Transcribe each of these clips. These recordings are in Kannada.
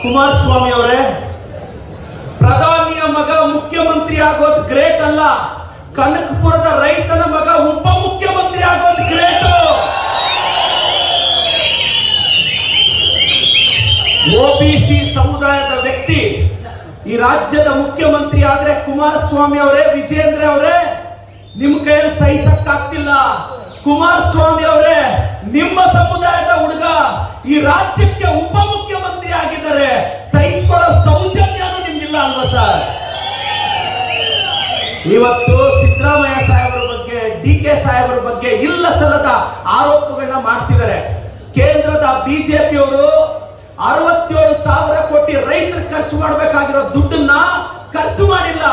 ಕುಮಾರಸ್ವಾಮಿ ಅವರೇ, ಪ್ರಧಾನಿಯ ಮಗ ಮುಖ್ಯಮಂತ್ರಿ ಆಗೋದು ಗ್ರೇಟ್ ಅಲ್ಲ, ಕನಕಪುರದ ರೈತನ ಮಗ ಉಪ ಮುಖ್ಯಮಂತ್ರಿ ಆಗೋದು ಗ್ರೇಟ್. ಒಬಿಸಿ ಸಮುದಾಯದ ವ್ಯಕ್ತಿ ಈ ರಾಜ್ಯದ ಮುಖ್ಯಮಂತ್ರಿ ಆದ್ರೆ ಕುಮಾರಸ್ವಾಮಿ ಅವರೇ, ವಿಜೇಂದ್ರ ಅವರೇ, ನಿಮ್ ಕೈಯಲ್ಲಿ ಸಹಿಸಕ್ಕಾಗ್ತಿಲ್ಲ. ಕುಮಾರಸ್ವಾಮಿ ಅವರೇ, ನಿಮ್ಮ ಸಮುದಾಯದ ಹುಡುಗ ಈ ರಾಜ್ಯಕ್ಕೆ ಉಪ ಮುಖ್ಯಮಂತ್ರಿ ಆಗಿದ್ದಾರೆ, ಸಹಿಸಿಕೊಳ್ಳೋ ಸೌಜನ್ಯನೂ ನಿಮ್ಗಿಲ್ಲ ಅಲ್ವಾ ಸರ್? ಇವತ್ತು ಸಿದ್ದರಾಮಯ್ಯ ಸಾಹೇಬರ ಬಗ್ಗೆ, ಡಿಕೆ ಸಾಹೇಬರ ಬಗ್ಗೆ ಇಲ್ಲ ಸಲ್ಲದ ಆರೋಪಗಳನ್ನ ಮಾಡ್ತಿದ್ದಾರೆ. ಕೇಂದ್ರದ ಬಿಜೆಪಿಯವರು 67,000 ಕೋಟಿ ರೈತರು ಖರ್ಚು ಮಾಡಬೇಕಾಗಿರೋ ದುಡ್ಡನ್ನ ಖರ್ಚು ಮಾಡಿಲ್ಲ.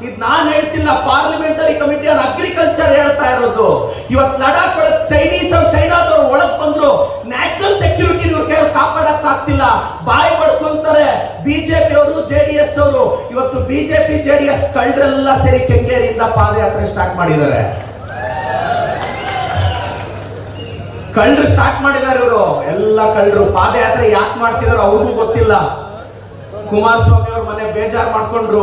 ಇದು ನಾನು ಹೇಳ್ತಿಲ್ಲ, ಪಾರ್ಲಿಮೆಂಟರಿ ಕಮಿಟಿ ಆನ್ ಅಗ್ರಿಕಲ್ಚರ್ ಹೇಳ್ತಾ ಇರೋದು. ಇವತ್ತು ಲಡಾಖ್ ಒಳಗೆ ಚೈನಾದವರು ಒಳಗ್ ಬಂದ್ರು, ನ್ಯಾಷನಲ್ ಸೆಕ್ಯೂರಿಟಿ ಇವ್ರ ಕೈಯಲ್ಲಿ ಕಾಪಾಡಕ್ ಆಗ್ತಿಲ್ಲ, ಬಾಯಿ ಬಡ್ಕೊಂತಾರೆ ಬಿಜೆಪಿ ಅವರು, ಜೆಡಿಎಸ್ ಅವರು. ಇವತ್ತು ಬಿಜೆಪಿ ಜೆಡಿಎಸ್ ಕಳ್ಳರೆಲ್ಲ ಸೇರಿ ಕೆಂಗೇರಿಯಿಂದ ಪಾದಯಾತ್ರೆ ಸ್ಟಾರ್ಟ್ ಮಾಡಿದ್ದಾರೆ. ಕಳ್ಳರು ಸ್ಟಾರ್ಟ್ ಮಾಡಿದ್ದಾರೆ ಇವರು, ಎಲ್ಲ ಕಳ್ಳರು. ಪಾದಯಾತ್ರೆ ಯಾಕೆ ಮಾಡ್ತಿದಾರೋ ಅವ್ರಿಗೂ ಗೊತ್ತಿಲ್ಲ. ಕುಮಾರಸ್ವಾಮಿ ಅವ್ರ ಮನೆ ಬೇಜಾರು ಮಾಡ್ಕೊಂಡ್ರು,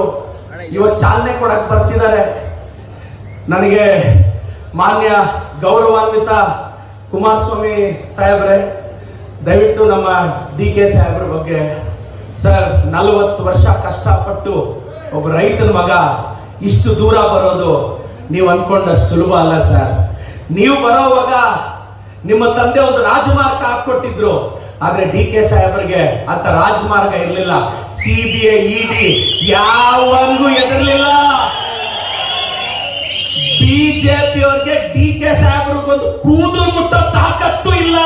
ಇವತ್ತು ಚಾಲನೆ ಕೊಡಕ್ ಬರ್ತಿದ್ದಾರೆ. ನನಗೆ ಮಾನ್ಯ ಗೌರವಾನ್ವಿತ ಕುಮಾರಸ್ವಾಮಿ ಸಾಹೇಬ್ರೆ, ದಯವಿಟ್ಟು ನಮ್ಮ ಡಿಕೆ ಸಾಹೇಬ್ರ ಬಗ್ಗೆ, ಸರ್ 40 ವರ್ಷ ಕಷ್ಟಪಟ್ಟು ಒಬ್ಬ ರೈತನ ಮಗ ಇಷ್ಟು ದೂರ ಬರೋದು ನೀವು ಅನ್ಕೊಂಡಷ್ಟು ಸುಲಭ ಅಲ್ಲ ಸರ್. ನೀವು ಬರೋವಾಗ ನಿಮ್ಮ ತಂದೆ ಒಂದು ರಾಜಮಾರ್ಗ ಹಾಕೊಟ್ಟಿದ್ರು, ಆದ್ರೆ ಡಿಕೆ ಸಾಹೇಬರಿಗೆ ಅಂತ ರಾಜಮಾರ್ಗ ಇರಲಿಲ್ಲ. ಸಿಬಿಐ, ಇಡಿ ಯಾವನಿಗೂ ಎದುರಲಿಲ್ಲ. ಬಿಜೆಪಿ ಅವ್ರಿಗೆ ಡಿಕೆ ಸಾಹೇಬ್ರಿಗೊಂದು ಕೂದು ಮುಟ್ಟೋ ತಾಕತ್ತು ಇಲ್ಲ.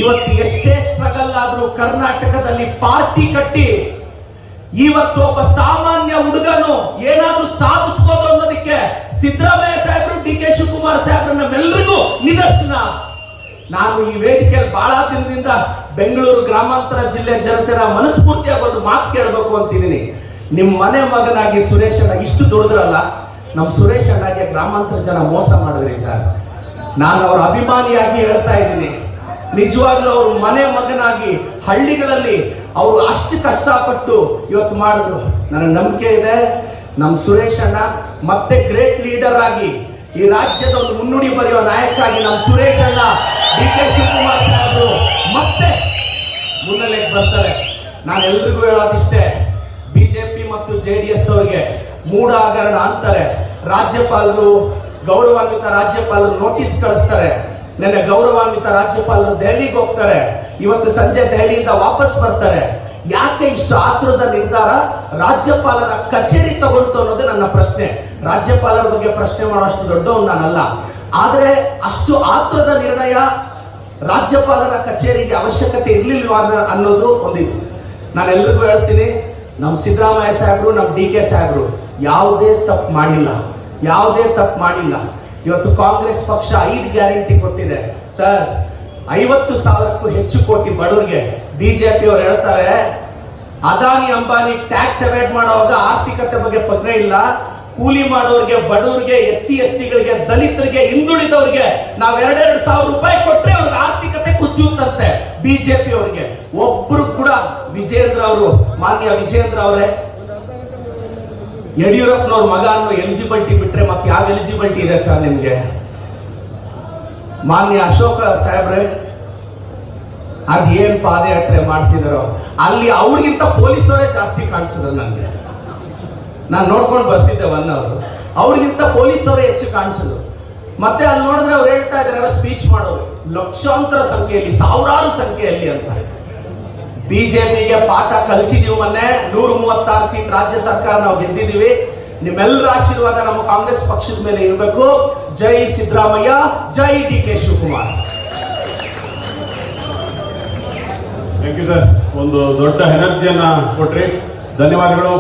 ಇವತ್ತು ಎಷ್ಟೇ ಸ್ಟ್ರಗಲ್ ಆದ್ರೂ ಕರ್ನಾಟಕದಲ್ಲಿ ಪಾರ್ಟಿ ಕಟ್ಟಿ ಇವತ್ತು ಒಬ್ಬ ಸಾಮಾನ್ಯ ಹುಡುಗನು ಏನಾದ್ರೂ ಸಾಧಿಸಬಹುದು ಅನ್ನೋದಕ್ಕೆ ಸಿದ್ದರಾಮಯ್ಯ ಸಾಹೇಬರು, ಡಿ ಕೆ ಶಿವಕುಮಾರ್ ಸಾಹೇಬ್ರು ನಮ್ಮೆಲ್ಲರಿಗೂ ನಿದರ್ಶನ. ನಾನು ಈ ವೇದಿಕೆಯಲ್ಲಿ ಬಹಳ ದಿನದಿಂದ ಬೆಂಗಳೂರು ಗ್ರಾಮಾಂತರ ಜಿಲ್ಲೆ ಜನತೆನ ಮನಸ್ಫೂರ್ತಿಯಾಗಿ ಒಂದು ಮಾತು ಕೇಳಬೇಕು ಅಂತಿದ್ದೀನಿ. ನಿಮ್ ಮನೆ ಮಗನಾಗಿ ಸುರೇಶ್ ಅಣ್ಣ ಇಷ್ಟು ದುಡಿದ್ರಲ್ಲ, ನಮ್ ಸುರೇಶ್ ಅಣ್ಣಗೆ ಗ್ರಾಮಾಂತರ ಜನ ಮೋಸ ಮಾಡಿದ್ರಿ ಸರ್. ನಾನು ಅವ್ರ ಅಭಿಮಾನಿಯಾಗಿ ಹೇಳ್ತಾ ಇದ್ದೀನಿ, ನಿಜವಾಗ್ಲೂ ಅವ್ರ ಮನೆ ಮಗನಾಗಿ ಹಳ್ಳಿಗಳಲ್ಲಿ ಅವರು ಅಷ್ಟು ಕಷ್ಟಪಟ್ಟು ಇವತ್ತು ಮಾಡಿದ್ರು. ನನಗೆ ನಂಬಿಕೆ ಇದೆ, ನಮ್ ಸುರೇಶ್ ಅಣ್ಣ ಮತ್ತೆ ಗ್ರೇಟ್ ಲೀಡರ್ ಆಗಿ ಈ ರಾಜ್ಯದ ಒಂದು ಮುನ್ನುಡಿ ಬರೆಯುವ ನಾಯಕ ಆಗಿ ನಮ್ಮ ಸುರೇಶ್ ಅಣ್ಣ, ಡಿ ಕೆ ಶಿವಕುಮಾರ್ ಸಾಹೇಬರು ಮತ್ತೆ ಮುನ್ನೆಲೆಗೆ ಬರ್ತಾರೆ. ನಾನು ಎಲ್ರಿಗೂ ಹೇಳೋದಿಷ್ಟೇ, ಬಿಜೆಪಿ ಮತ್ತು ಜೆಡಿಎಸ್ ಅವರಿಗೆ ಮೂಢ ಹಗರಣ ಅಂತಾರೆ. ರಾಜ್ಯಪಾಲರು, ಗೌರವಾನ್ವಿತ ರಾಜ್ಯಪಾಲರು ನೋಟಿಸ್ ಕಳಿಸ್ತಾರೆ. ನೆನ್ನೆ ಗೌರವಾನ್ವಿತ ರಾಜ್ಯಪಾಲರು ದೆಹಲಿಗೆ ಹೋಗ್ತಾರೆ, ಇವತ್ತು ಸಂಜೆ ದೆಹಲಿಯಿಂದ ವಾಪಸ್ ಬರ್ತಾರೆ. ಯಾಕೆ ಇಷ್ಟು ಆತುರದ ನಿರ್ಧಾರ ರಾಜ್ಯಪಾಲರ ಕಚೇರಿ ತಗೊಂಡು ಅನ್ನೋದೇ ನನ್ನ ಪ್ರಶ್ನೆ. ರಾಜ್ಯಪಾಲರ ಬಗ್ಗೆ ಪ್ರಶ್ನೆ ಮಾಡುವಷ್ಟು ದೊಡ್ಡವನು ನಾನಲ್ಲ, ಆದ್ರೆ ಅಷ್ಟು ಆತುರದ ನಿರ್ಣಯ ರಾಜ್ಯಪಾಲರ ಕಚೇರಿಗೆ ಅವಶ್ಯಕತೆ ಇರ್ಲಿಲ್ವಾ ಅನ್ನೋದು ಒಂದಿದೆ. ನಾನು ಎಲ್ರಿಗೂ ಹೇಳ್ತೀನಿ, ನಮ್ ಸಿದ್ದರಾಮಯ್ಯ ಸಾಹೇಬ್ರು, ನಮ್ ಡಿ ಕೆ ಸಾಹೇಬ್ರು ಯಾವುದೇ ತಪ್ಪು ಮಾಡಿಲ್ಲ, ಯಾವುದೇ ತಪ್ಪು ಮಾಡಿಲ್ಲ. ಇವತ್ತು ಕಾಂಗ್ರೆಸ್ ಪಕ್ಷ 5 ಗ್ಯಾರಂಟಿ ಕೊಟ್ಟಿದೆ ಸರ್. 50,000ಕ್ಕೂ ಹೆಚ್ಚು ಕೋಟಿ ಬಡವರಿಗೆ ಬಿಜೆಪಿ ಅವರು ಹೇಳ್ತಾರೆ, ಅದಾನಿ ಅಂಬಾನಿ ಟ್ಯಾಕ್ಸ್ ಅವಾಯ್ಡ್ ಮಾಡುವಾಗ ಆರ್ಥಿಕತೆ ಬಗ್ಗೆ ಪ್ರಜ್ಞೆ ಇಲ್ಲ. ಕೂಲಿ ಮಾಡೋರಿಗೆ, ಬಡವರಿಗೆ, SC ST ಗಳಿಗೆ, ದಲಿತರಿಗೆ, ಹಿಂದುಳಿದವರಿಗೆ ನಾವು 2,000 ರೂಪಾಯಿ ಕೊಟ್ರೆ ಅವ್ರಿಗೆ ಆರ್ಥಿಕತೆ ಕುಸಿಯುತ್ತಂತೆ ಬಿಜೆಪಿ ಅವರಿಗೆ. ಒಬ್ರು ಕೂಡ ವಿಜೇಂದ್ರ ಅವರು, ಮಾನ್ಯ ವಿಜೇಂದ್ರ ಅವರೇ, ಯಡಿಯೂರಪ್ಪನವ್ರ ಮಗ ಅನ್ನೋ ಎಲಿಜಿಬಿಲಿಟಿ ಬಿಟ್ರೆ ಮತ್ತೆ ಯಾವ ಎಲಿಜಿಬಿಲಿಟಿ ಇದೆ ಸರ್ ನಿಮ್ಗೆ? ಮಾನ್ಯ ಅಶೋಕ ಸಾಹೇಬ್ರೆ, ಅದೇನ್ ಪಾದಯಾತ್ರೆ ಮಾಡ್ತಿದಾರೋ ಅಲ್ಲಿ ಅವ್ರಿಗಿಂತ ಪೊಲೀಸರೇ ಜಾಸ್ತಿ ಕಾಣಿಸಿದ್ರು ನನಗೆ. ನಾನು ನೋಡ್ಕೊಂಡು ಬರ್ತಿದ್ದೆ ಅವರು, ಅವ್ರಿಗಿಂತ ಪೊಲೀಸರೇ ಹೆಚ್ಚು ಕಾಣಿಸಿದ್ರು. ಮತ್ತೆ ಅಲ್ಲಿ ನೋಡಿದ್ರೆ ಅವ್ರು ಹೇಳ್ತಾ ಇದ್ದಾರೆ ಸ್ಪೀಚ್ ಮಾಡೋರು ಲಕ್ಷಾಂತರ ಸಂಖ್ಯೆಯಲ್ಲಿ, ಸಾವಿರಾರು ಸಂಖ್ಯೆಯಲ್ಲಿ ಅಂತ. ಬಿಜೆಪಿಗೆ ಪಾಠ ಕಲಿಸಿದೀವಿ. ಮೊನ್ನೆ 136 ಸೀಟ್ ರಾಜ್ಯ ಸರ್ಕಾರ ನಾವು ಗೆದ್ದಿದ್ದೀವಿ. ನಿಮ್ಮೆಲ್ಲರ ಆಶೀರ್ವಾದ ನಮ್ಮ ಕಾಂಗ್ರೆಸ್ ಪಕ್ಷದ ಮೇಲೆ ಇರಬೇಕು. ಜೈ ಸಿದ್ದರಾಮಯ್ಯ, ಜೈ D K Shivakumar. Thank you sir, ಒಂದು ದೊಡ್ಡ ಎನರ್ಜಿಯನ್ನ ಕೊಟ್ರಿ, ಧನ್ಯವಾದಗಳು.